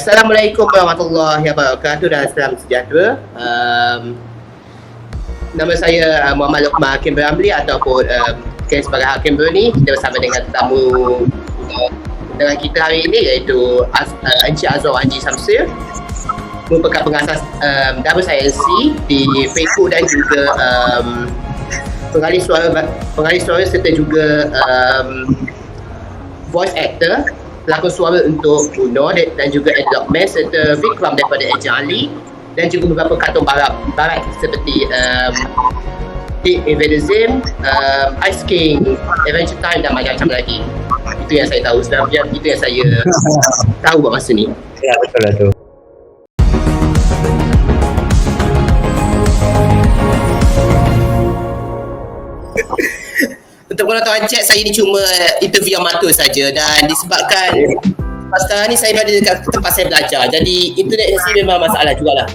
Assalamualaikum warahmatullahi wabarakatuh dan salam sejahtera. Nama saya Muhammad Luqman Hakim Beramli ataupun dikenal sebagai Hakim Berni. Kita bersama dengan tetamu dengan kita hari ini iaitu Encik Azwar Wanji Samsir, merupakan pengasas Double Science di Facebook dan juga pengalih suara serta juga voice actor, pelakon suara untuk Uno dan juga Ed Lockman serta Vikram daripada Agent Ali dan juga beberapa kartun barat seperti Invader-Zim, Ice King, Adventure Time dan macam-macam lagi. Itu yang saya tahu sebenarnya, itu yang saya tahu buat masa ni. Ya, betul lah tu. Untuk penonton Encik, saya ni cuma interview amatur saja dan disebabkan sekarang ni saya berada dekat tempat saya belajar, jadi internet ni memang masalah jugalah.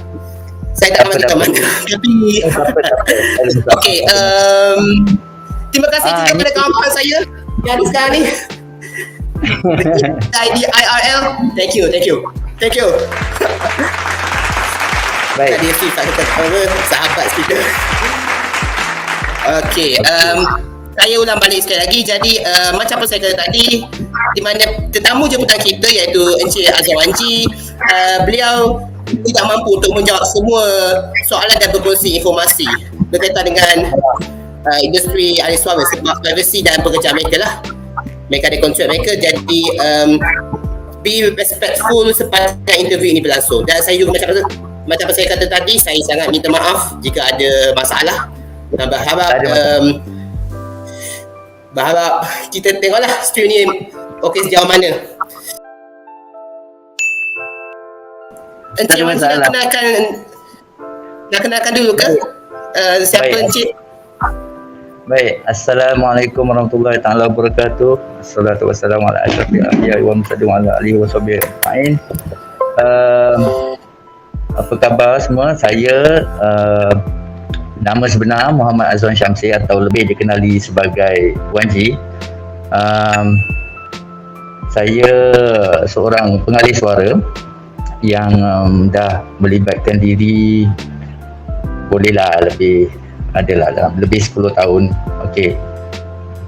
Saya tak tahu kat mana. Tapi okey, terima kasih juga kepada kawan-kawan saya yang ada sekarang ni. ID IRL. Thank you. Baik. Tadi sifat sahabat kita. Okey, saya ulang balik sekali lagi. Jadi macam apa saya kata tadi, di mana tetamu jemputan kita iaitu Encik Azwar Wanji, beliau tidak mampu untuk menjawab semua soalan dan berkongsi informasi berkaitan dengan industri alih suara sebab privacy dan pekerjaan mereka lah. Mereka ada kontrak mereka, jadi be respectful sepanjang interview ini berlangsung. Dan saya juga macam saya kata tadi, saya sangat minta maaf jika ada masalah dan berharap kita tengoklah stream ni okey sejauh mana. Encik Wanji nak kenalkan dulu ke? Siapa Baik. Encik? Baik, Assalamualaikum warahmatullahi taala wabarakatuh. Assalatu wassalamu ala asyrafil anbiya'i wal mursalin wa ala alihi washabihi ajma'in. Apa khabar semua? Saya nama sebenar Muhammad Azwar Syamsir atau lebih dikenali sebagai Wanji. Saya seorang pengalih suara yang dah melibatkan diri bolehlah lebih lebih 10 tahun. Okey.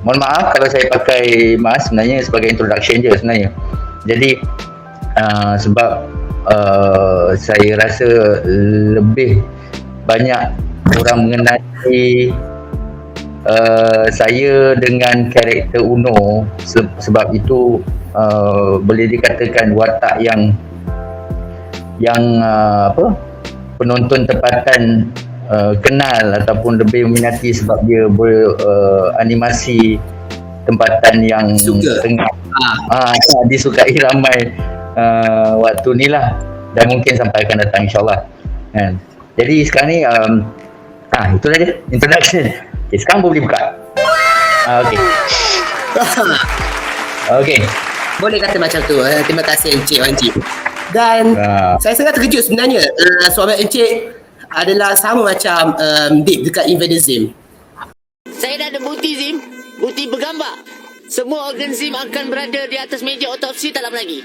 Mohon maaf kalau saya pakai mask, sebenarnya sebagai introduction je sebenarnya. Jadi sebab saya rasa lebih banyak orang mengenali saya dengan karakter Uno, sebab itu boleh dikatakan watak yang penonton tempatan kenal ataupun lebih meminati sebab dia animasi tempatan yang Suka. tengah disukai ramai waktu ni lah, dan mungkin sampai akan datang insyaAllah. Jadi sekarang ni itu saja introduction. Okay, sekarang boleh buka. Okey. Boleh kata macam tu. Terima kasih Encik Wanji. Dan saya sangat terkejut sebenarnya. Suara Encik adalah sama macam Deep dekat Invader-Zim. Saya dah ada bukti Zim. Bukti bergambar. Semua organ Zim akan berada di atas meja otopsi tak lama lagi.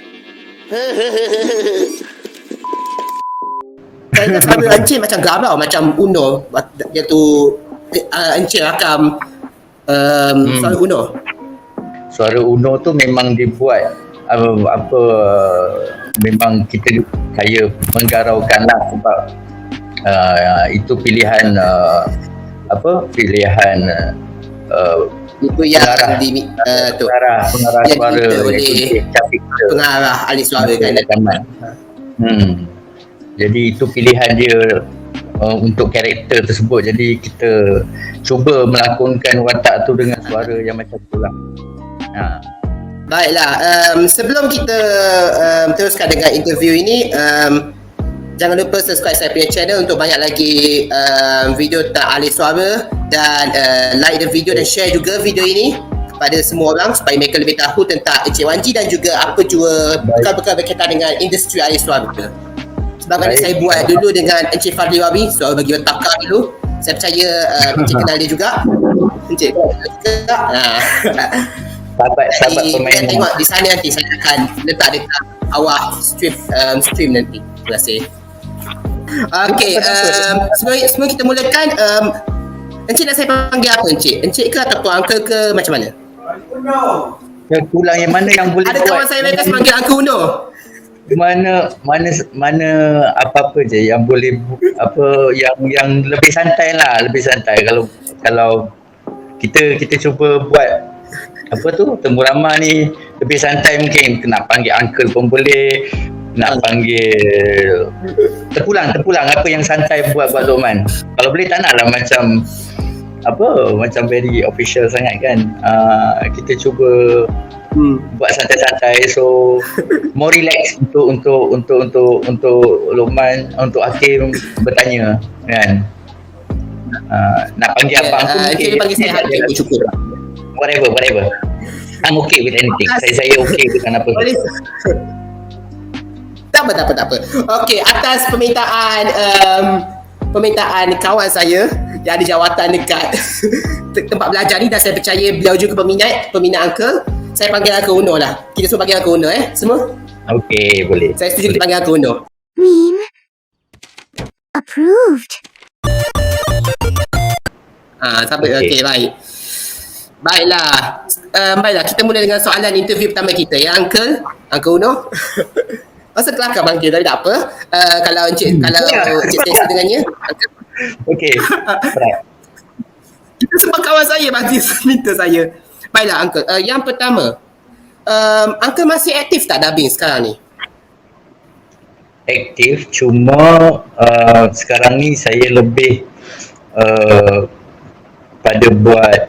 Saya ingat suara Encik macam garau, macam Uno. Iaitu Encik rakam suara Uno. Suara Uno tu memang dibuat memang kita saya menggaraukan lah sebab itu pilihan pilihan Itu yang pengarah suara oleh pengarah ahli suara kan. Jadi itu pilihan dia untuk karakter tersebut. Jadi kita cuba melakonkan watak tu dengan suara yang macam tu lah. Baiklah, sebelum kita teruskan dengan interview ini, jangan lupa subscribe saya punya channel untuk banyak lagi video tentang ahli suara, dan like the video dan share juga video ini kepada semua orang supaya mereka lebih tahu tentang Encik Wanji dan juga apa juga bekal-bekal berkaitan dengan industri ahli suara. Sebab mana saya buat dulu dengan Encik Fadli Wabi, suara bagi takar dulu. Saya percaya Encik kenal dia juga. Encik kenal dia juga. Sahabat pemain. Tengok di sana nanti saya akan letak awak stream nanti. Terima kasih. Okey, sebelum kita mulakan, Encik nak saya panggil apa Encik? Encik ke ataupun uncle ke macam mana? Pulang yang mana yang boleh Ada kawan saya mereka panggil Uncle Uno. mana apa-apa je yang boleh yang lebih santai lah, lebih santai. Kalau kita cuba buat apa tu temu ramah ni lebih santai, mungkin nak panggil uncle pun boleh, nak panggil terpulang apa yang santai buat Luqman. Kalau boleh tak naklah macam very official sangat kan. Kita cuba buat santai-santai, so more relax untuk Luqman, untuk Hakim bertanya kan. Nak panggil apa pun Encik panggil saya Hakim pun cukup. Whatever. I'm okay with anything. Saya okay dengan apa. Tak apa. Okey, atas permintaan kawan saya yang ada jawatan dekat tempat belajar ni, dan saya percaya beliau juga peminat Uncle. Saya panggil Uncle Uno lah. Kita semua panggil Uncle Uno semua. Okay, boleh. Saya setuju kita panggil Uncle Uno. Meme approved. Sampai okey, baik. Baiklah. Baiklah, kita mula dengan soalan interview pertama kita ya, Uncle Uno. Masa kelakar panggil tapi tak apa. Kalau Encik selesa dengannya. Okay. Right. Kita semua kawan saya minta saya. Baiklah Uncle, yang pertama, Uncle masih aktif tak dubbing sekarang ni? Aktif, cuma sekarang ni saya lebih pada buat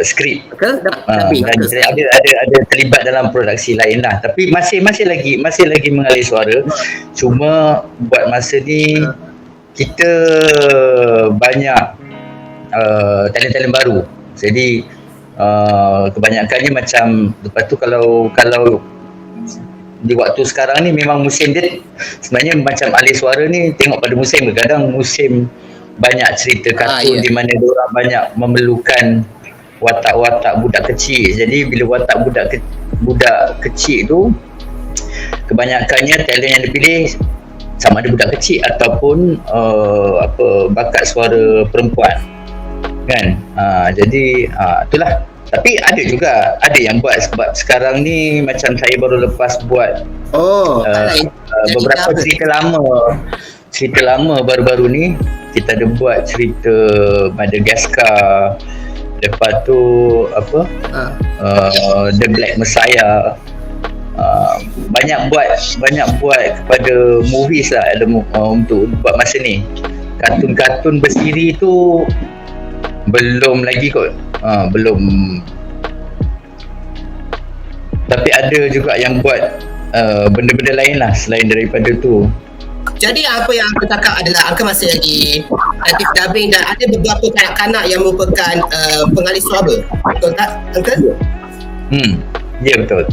skrip. Betul? Dan saya ada terlibat dalam produksi lain lah. Tapi masih lagi mengalir suara. Cuma buat masa ni kita banyak talent-talent baru. Jadi kebanyakannya macam lepas tu kalau di waktu sekarang ni memang musim dia sebenarnya macam alih suara ni tengok pada musim. Kadang musim banyak cerita kartun di mana diorang banyak memerlukan watak-watak budak kecil. Jadi bila watak budak kecil tu kebanyakannya talent yang dipilih sama ada budak kecil ataupun bakat suara perempuan kan. Jadi itulah. Tapi ada yang buat, sebab sekarang ni macam saya baru lepas buat beberapa cerita lama baru-baru ni. Kita ada buat cerita Madagascar, lepas tu The Black Messiah. Banyak buat kepada movies lah untuk buat masa ni. Kartun-kartun bersiri tu belum lagi kot. Belum. Tapi ada juga yang buat benda-benda lain lah selain daripada tu. Jadi apa yang aku cakap adalah Uncle masih lagi aktif dubbing dan ada beberapa kanak-kanak yang merupakan pengalih suara. Betul tak Uncle? Ya, betul.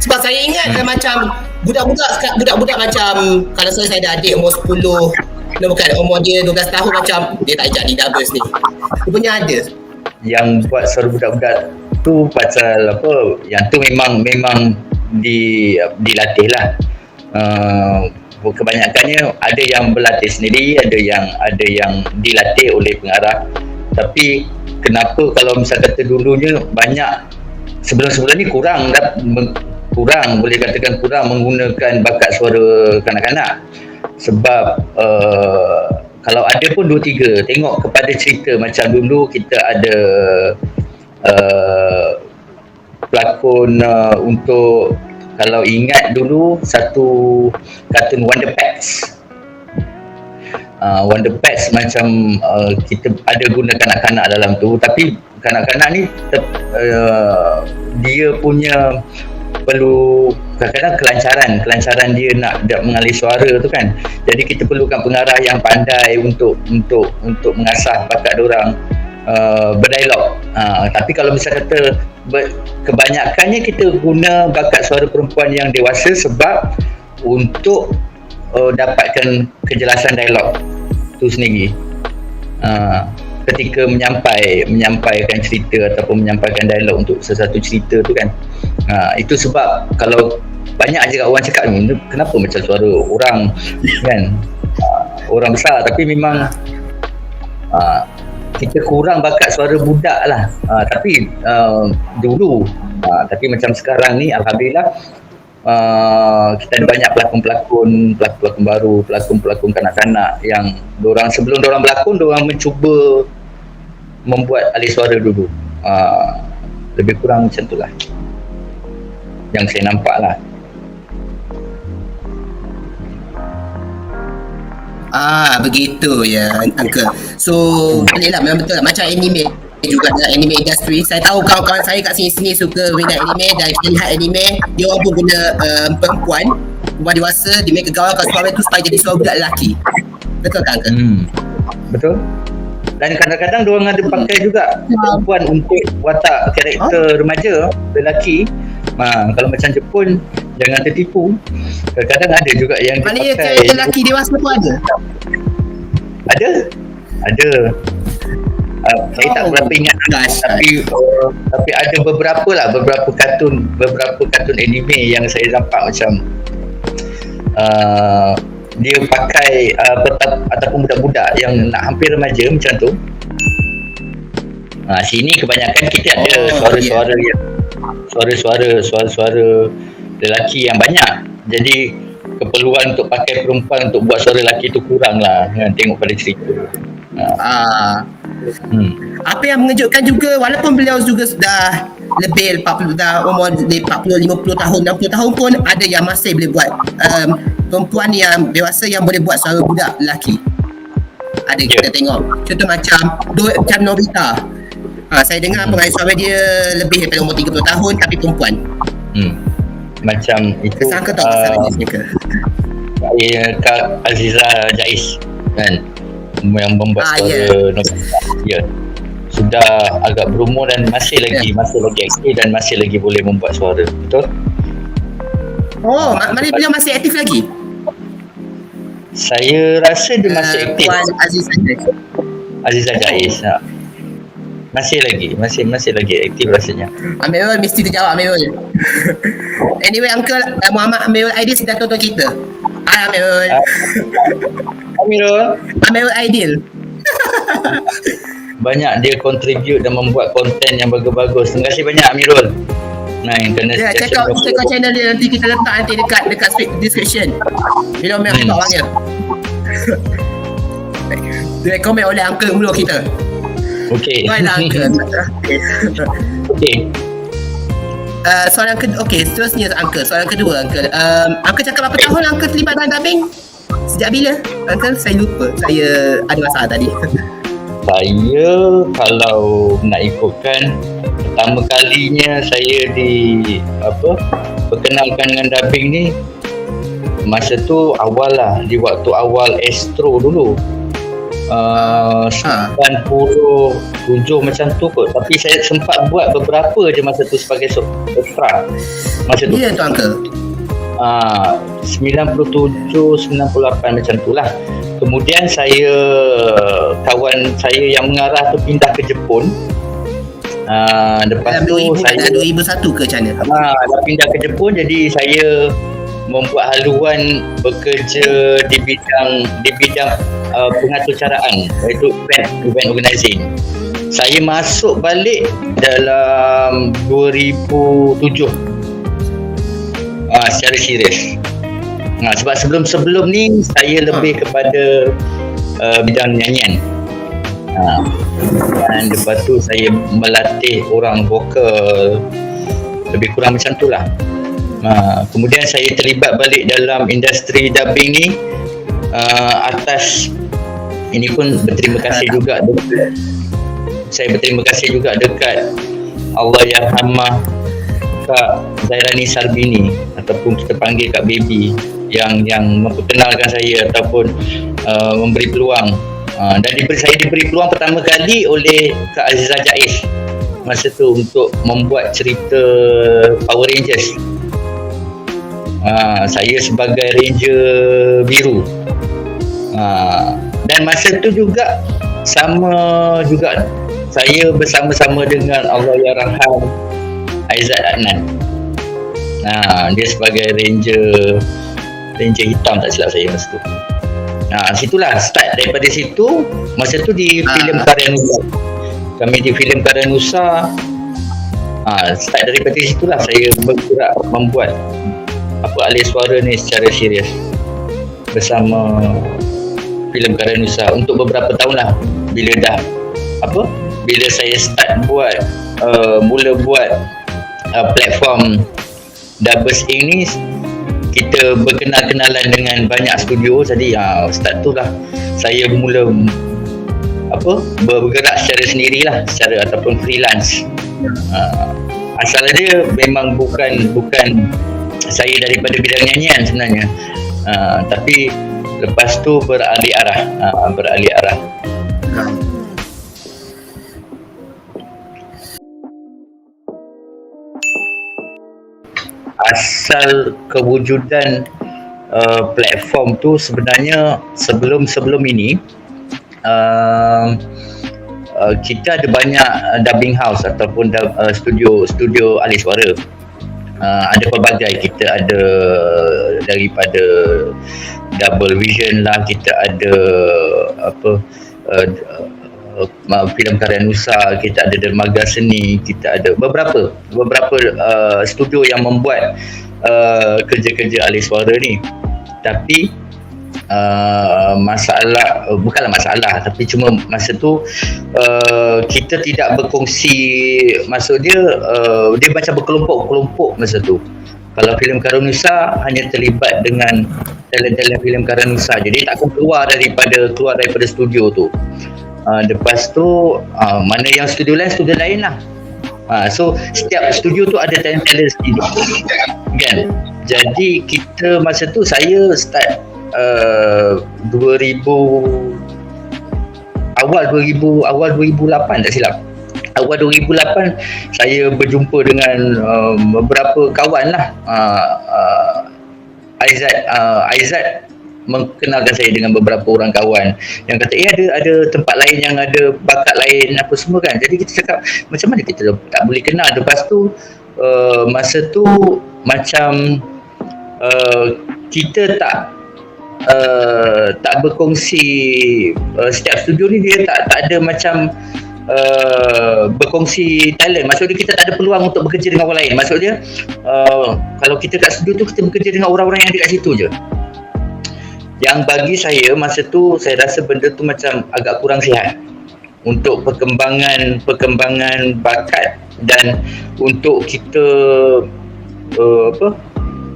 Sebab saya ingat macam budak-budak macam kalau saya ada adik umur 10, bukan umur dia 12 tahun, macam dia tak jadi dubbers ni. Rupanya ada. Yang buat suara budak-budak tu pasal apa? Yang tu memang dilatih lah. Kebanyakannya ada yang berlatih sendiri, ada yang dilatih oleh pengarah. Tapi kenapa kalau misal kata dulunya banyak, sebelum ni kurang boleh katakan kurang menggunakan bakat suara kanak-kanak. Sebab kalau ada pun 2-3, tengok kepada cerita. Macam dulu kita ada pelakon untuk, kalau ingat dulu satu kartun Wonder Pets. Wonder Pets macam kita ada guna kanak-kanak dalam tu, tapi kanak-kanak ni dia punya perlu kadang-kadang kelancaran dia nak mengalih suara tu kan. Jadi kita perlukan pengarah yang pandai untuk mengasah bakat diorang berdialog. Tapi kalau misalnya kata kebanyakannya kita guna bakat suara perempuan yang dewasa sebab untuk dapatkan kejelasan dialog tu sendiri. Ketika menyampaikan cerita ataupun menyampaikan dialog untuk sesuatu cerita tu kan. Itu sebab kalau banyak juga orang cakap ni kenapa macam suara orang kan, orang besar, tapi memang kita kurang bakat suara budak lah. Tapi dulu tapi macam sekarang ni alhamdulillah kita ada banyak pelakon-pelakon baru, pelakon-pelakon kanak-kanak yang dorang sebelum dorang berlakon, dorang mencuba membuat alih suara dulu. Lebih kurang macam tu lah yang saya nampak lah. Begitu ya Uncle. So boleh lah, memang betul lah. Macam anime juga dalam anime industry, saya tahu kawan-kawan saya kat sini suka minat anime, dan kita lihat anime dia orang pun guna perempuan dewasa, dia make gaulkan suara tu supaya jadi suara budak lelaki. Betul tak Uncle? Betul. Dan kadang-kadang diorang ada pakai juga perempuan untuk watak karakter remaja lelaki. Kalau macam Jepun jangan tertipu, kadang-kadang ada juga yang maknanya dipakai karakter lelaki dewasa pun ada? Ada. Saya tak berapa ingat, tapi ada beberapa kartun anime yang saya nampak macam dia pakai ataupun budak-budak yang nak hampir remaja macam tu. Sini kebanyakan kita ada suara-suara yang suara-suara lelaki yang banyak. Jadi keperluan untuk pakai perempuan untuk buat suara lelaki tu kurang lah kan, tengok pada cerita. Apa yang mengejutkan juga, walaupun beliau juga sudah lebih 40, dah umur 40, 50 tahun, 60 tahun pun ada yang masih boleh buat perempuan yang dewasa yang boleh buat suara budak lelaki. Ada kita tengok contoh macam Nobita. Saya dengar pengalis suara dia lebih daripada umur 30 tahun tapi perempuan. Macam itu. Sangka tak pasal dia ke? Kak Aziza Jais kan, yang membuat suara Nobita. Ya. Sudah agak berumur dan masih lagi aktif dan masih lagi boleh membuat suara. Betul? Maknanya beliau masih aktif lagi? Saya rasa dia masih aktif. Puan Aziza Jais. Masih lagi aktif rasanya. Amirul mesti terjawab Amirul. Anyway Uncle, Muhammad Amirul Aidil sedang tonton kita. Hai Amirul. Amirul Aidil. Banyak dia contribute dan membuat konten yang bagus-bagus. Terima kasih banyak Amirul. Check out channel dia, nanti kita letak nanti dekat description. Bila Amirul letak orangnya. Dia komen oleh Uncle mula kita. Okey. Baiklah Uncle. Okey. Soalan kedua, seterusnya Uncle. Soalan kedua Uncle. Uncle cakap berapa tahun Uncle terlibat dalam dubbing? Sejak bila? Uncle, saya lupa. Saya ada masalah tadi. Saya kalau nak ikutkan, pertama kalinya saya perkenalkan dengan dubbing ni masa tu awal lah, di waktu awal Astro dulu. 97 macam tu kot. Tapi saya sempat buat beberapa je masa tu sebagai extra masa tu. Ya tu Uncle. 97, 98 macam tu lah. Kemudian kawan saya yang mengarah tu pindah ke Jepun. Lepas tu saya 2001 ke macam mana? dah pindah ke Jepun, jadi saya membuat haluan bekerja di bidang pengaturcaraan, iaitu event organizing. Saya masuk balik dalam 2007 secara serius. Sebab sebelum ni saya lebih kepada bidang nyanyian. Dan lepas tu saya melatih orang vokal, lebih kurang macam tu lah. Kemudian saya terlibat balik dalam industri dubbing ni atas ini pun berterima kasih juga dekat Allahyarhamah Kak Zairani Sarbini, ataupun kita panggil Kak Baby, yang memperkenalkan saya ataupun memberi peluang. Dan saya diberi peluang pertama kali oleh Kak Aziza Jais masa tu untuk membuat cerita Power Rangers. Saya sebagai Ranger Biru. Dan masa tu juga saya bersama-sama dengan Allahyarham Aizat Adnan. Dia sebagai ranger hitam tak silap saya masa tu. Situlah start daripada situ. Masa tu di filem Karya Nusa. Kami di filem Karya Nusa. Start daripada situlah saya bergerak membuat alih suara ni secara serius bersama filem Karya Nusa untuk beberapa tahun lah. Bila saya start mula buat platform Doubles Ink ni, kita berkenal-kenalan dengan banyak studio. Jadi start tu lah saya mula bergerak secara sendirilah, secara ataupun freelance. Asal dia memang bukan saya daripada bidang nyanyian sebenarnya, tapi lepas tu beralih arah. Asal kewujudan platform tu sebenarnya sebelum ini kita ada banyak dubbing house ataupun studio alih suara. Ada pelbagai. Kita ada daripada Double Vision lah, kita ada filem Karya Nusa, kita ada Dermaga Seni, kita ada beberapa studio yang membuat kerja-kerja alih suara ni. Tapi bukanlah masalah, tapi cuma masa tu kita tidak berkongsi. Maksud dia macam berkelompok masa tu. Kalau filem Karya Nusa hanya terlibat dengan talent-talent filem Karya Nusa, jadi tak akan keluar daripada studio tu. Lepas tu mana yang studio lain lah. So setiap studio tu ada talent-talent sendiri kan. Jadi kita masa tu saya start awal 2008 tak silap. Awal 2008 saya berjumpa dengan beberapa kawan lah. Aizat mengenalkan saya dengan beberapa orang kawan yang kata ada tempat lain yang ada bakat lain apa semua kan. Jadi kita cakap macam mana kita tak boleh kenal. Lepas tu masa tu macam kita tak berkongsi. Setiap studio ni dia tak ada macam berkongsi talent. Maksudnya kita tak ada peluang untuk bekerja dengan orang lain. Maksudnya kalau kita kat studio tu kita bekerja dengan orang-orang yang ada kat situ je. Yang bagi saya masa tu saya rasa benda tu macam agak kurang sihat untuk perkembangan bakat dan untuk kita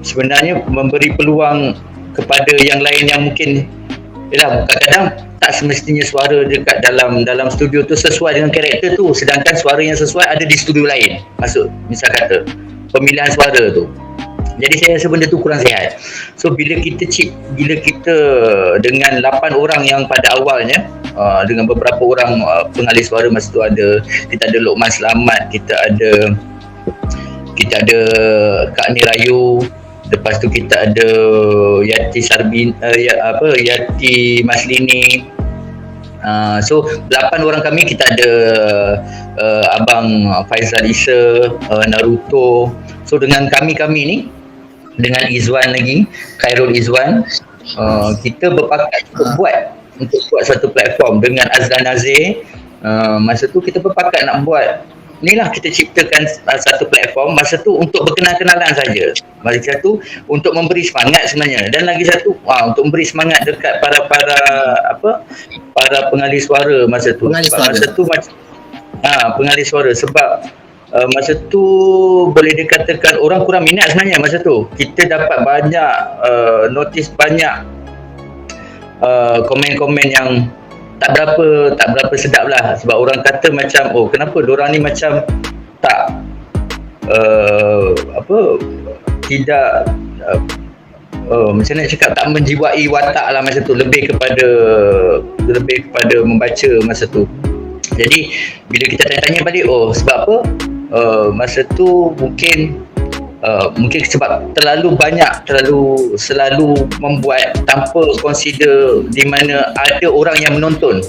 sebenarnya memberi peluang kepada yang lain yang mungkin kadang-kadang tak semestinya suara dekat dalam studio tu sesuai dengan karakter tu, sedangkan suara yang sesuai ada di studio lain. Maksud misal kata pemilihan suara tu. Jadi saya rasa benda tu kurang sihat. So bila kita dengan 8 orang yang pada awalnya dengan beberapa orang pengalih suara masa tu kita ada Lokman Selamat, kita ada Kak Nirayu, lepas tu kita ada Yati Maslini. So 8 orang kami. Kita ada Abang Faizal Isa, Naruto. So dengan kami ni dengan Izwan lagi, Khairul Izwan, kita berpakat untuk buat satu platform dengan Azlan Nazir. Masa tu kita berpakat nak buat inilah, kita ciptakan satu platform masa tu untuk berkenal-kenalan saja. Masa tu untuk memberi semangat sebenarnya, dan lagi satu untuk memberi semangat dekat para pengalih suara masa tu. Pengalih suara sebab masa tu boleh dikatakan orang kurang minat sebenarnya. Masa tu kita dapat banyak notis, banyak komen-komen yang tak berapa sedap lah. Sebab orang kata macam kenapa diorang ni macam tak tidak macam nak cakap, tak menjiwai watak lah masa tu, lebih kepada membaca masa tu. Jadi bila kita tanya-tanya balik, sebab apa? Masa tu mungkin sebab terlalu selalu membuat tanpa consider di mana ada orang yang menonton.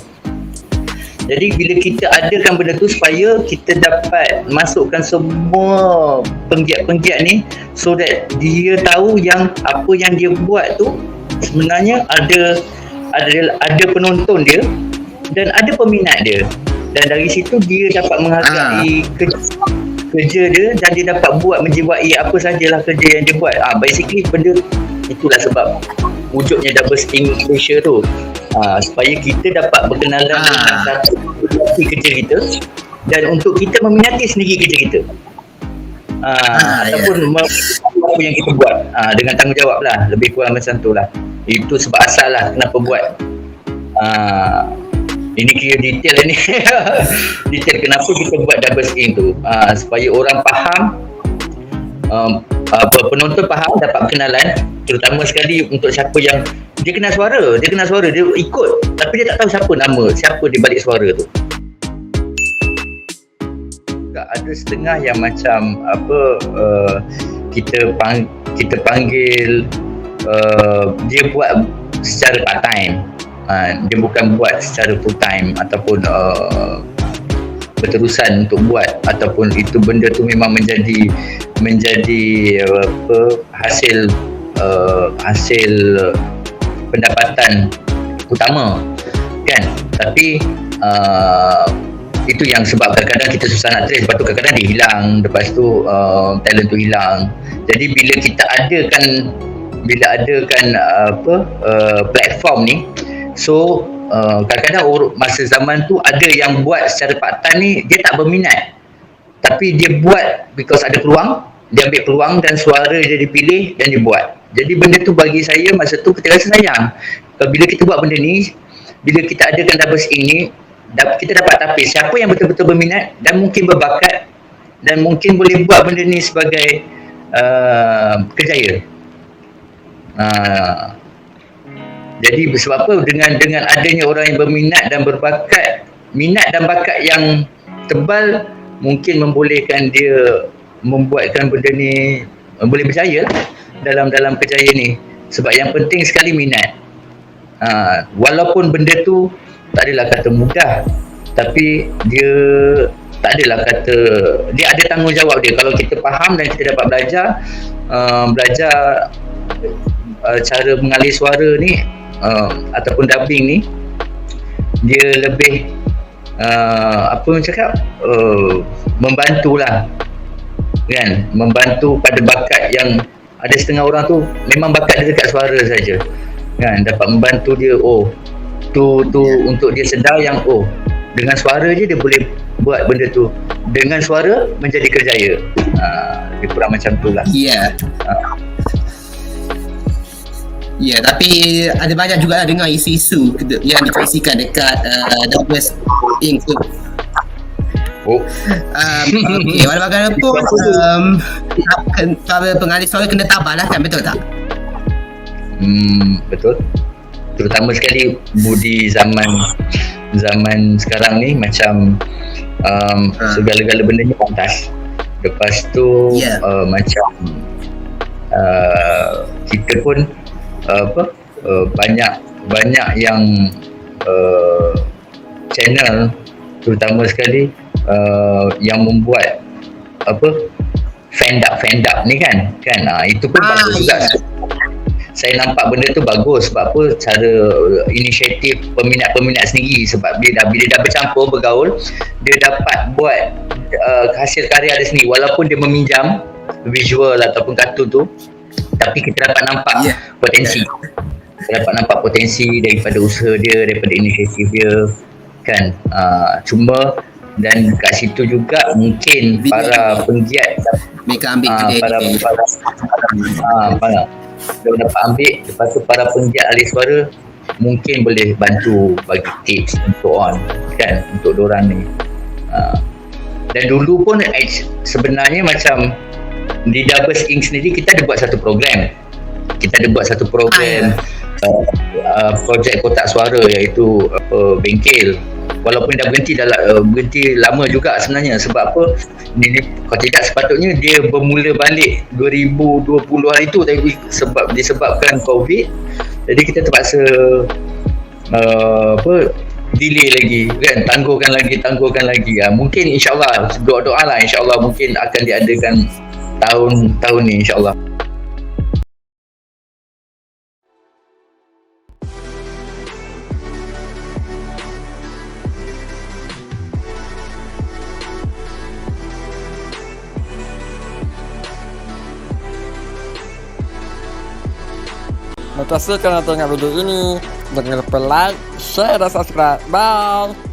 Jadi bila kita adakan benda tu supaya kita dapat masukkan semua penggiat-penggiat ni, so that dia tahu yang apa yang dia buat tu sebenarnya ada penonton dia dan ada peminat dia, dan dari situ dia dapat menghargai kerja dia dan dia dapat buat menjiwai apa sajalah kerja yang dia buat. Basically benda itulah sebab wujudnya Double Ink Malaysia tu, supaya kita dapat berkenalan dengan satu kerja kita dan untuk kita meminati sendiri kerja kita, ataupun apa yang kita buat dengan tanggungjawab lah, lebih kurang macam tu lah. Itu sebab asal lah kenapa buat ini kira detail ni detail kenapa kita buat Double Ink tu, supaya orang faham, penonton faham, dapat kenalan, terutama sekali untuk siapa yang dia kenal suara, dia ikut tapi dia tak tahu siapa di balik suara tu. Ada setengah yang macam kita panggil dia buat secara part time, dia bukan buat secara full time ataupun berterusan untuk buat, ataupun itu benda tu memang menjadi hasil pendapatan utama kan. Tapi itu yang sebab kadang-kadang kita susah nak trace, lepas tu kadang-kadang dia hilang, lepas tu talent tu hilang. Jadi bila kita adakan platform ni, so kadang-kadang masa zaman tu ada yang buat secara part time ni dia tak berminat, tapi dia buat because ada peluang, dia ambil peluang dan suara dia dipilih dan dia buat. Jadi benda tu bagi saya masa tu kita rasa sayang. Bila kita buat benda ni, bila kita adakan Double Ink ni, kita dapat tapis siapa yang betul-betul berminat dan mungkin berbakat dan mungkin boleh buat benda ni sebagai kerjaya. Jadi sebab apa, dengan adanya orang yang berminat dan berbakat, minat dan bakat yang tebal, mungkin membolehkan dia membuatkan benda ni boleh berjaya dalam kerjaya ni. Sebab yang penting sekali minat. Walaupun benda tu tak adalah kata mudah, tapi dia tak adalah kata, dia ada tanggungjawab dia. Kalau kita faham dan kita dapat belajar cara mengalih suara ni, ataupun dubbing ni, dia lebih membantulah kan, membantu pada bakat yang ada setengah orang tu memang bakat dia dekat suara saja kan, dapat membantu dia tu untuk dia sedar yang dengan suara je dia boleh buat benda tu, dengan suara menjadi kerjaya. Dia kurang macam tu lah. Ya, tapi ada banyak juga dengar isu-isu yang dikongsikan dekat Double Ink tu. Okay, walau bagaimanapun para pengalih suara kena tabah lah kan, betul tak? Betul. Terutama sekali di zaman sekarang ni, macam segala-gala benda ni pantas. Lepas tu macam kita pun banyak yang channel terutama sekali yang membuat fan dub ni kan itu pun bagus juga. Saya nampak benda tu bagus. Sebab apa? Cara inisiatif peminat-peminat sendiri. Sebab bila dah bercampur, bergaul, dia dapat buat hasil karya dia sendiri. Walaupun dia meminjam visual ataupun kartun tu, tapi kita dapat nampak potensi. Kita dapat nampak potensi daripada usaha dia, daripada inisiatif dia kan. Cuma dan kat situ juga mungkin para penggiat mereka ambil para dia dapat ambil. Lepas tu para penggiat ahli suara mungkin boleh bantu bagi tips untuk kan, untuk diorang ni. Dan dulu pun sebenarnya macam di Double Ink sendiri kita ada buat satu program. Projek kotak suara, iaitu bengkel. Walaupun dah berhenti lama juga sebenarnya. Sebab apa? Kalau tidak sepatutnya dia bermula balik 2020 hari tu, tapi disebabkan COVID, jadi kita terpaksa delay lagi kan, tangguhkan lagi. Mungkin insyaAllah doa-doa lah, insyaAllah mungkin akan diadakan tahun ni insyaAllah. Terima kasih kerana tengok video ini. Jangan lupa like, share dan subscribe. Bye.